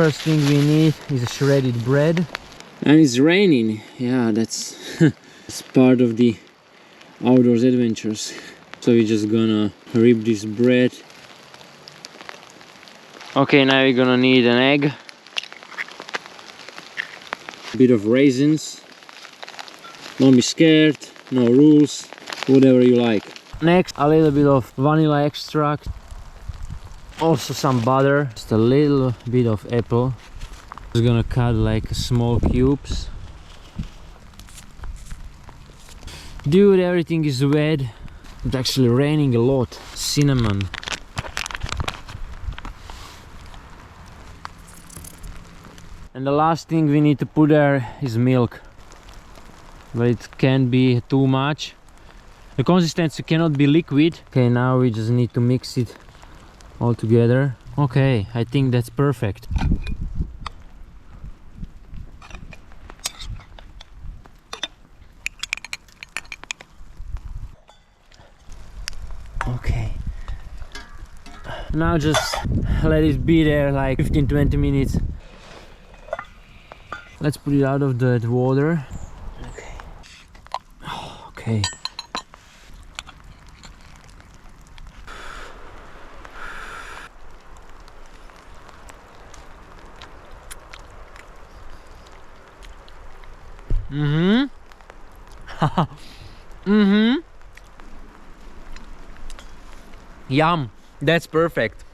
First thing we need is shredded bread. And it's raining. Yeah, that's it's part of the outdoors adventures. So we're just gonna rip this bread. Okay, now we're gonna need an egg, a bit of raisins. Don't be scared, no rules, whatever you like. Next, a little bit of vanilla extract, also some butter, just a little bit of apple. Just gonna cut like small cubes. Dude, everything is wet. It's actually raining a lot. Cinnamon. And the last thing we need to put there is milk. But it can't be too much. The consistency cannot be liquid. Okay, now we just need to mix it all together. Okay, I think that's perfect. Okay. Now just let it be there like 15-20 minutes. Let's put it out of the water. Okay. Okay. Yum, that's perfect.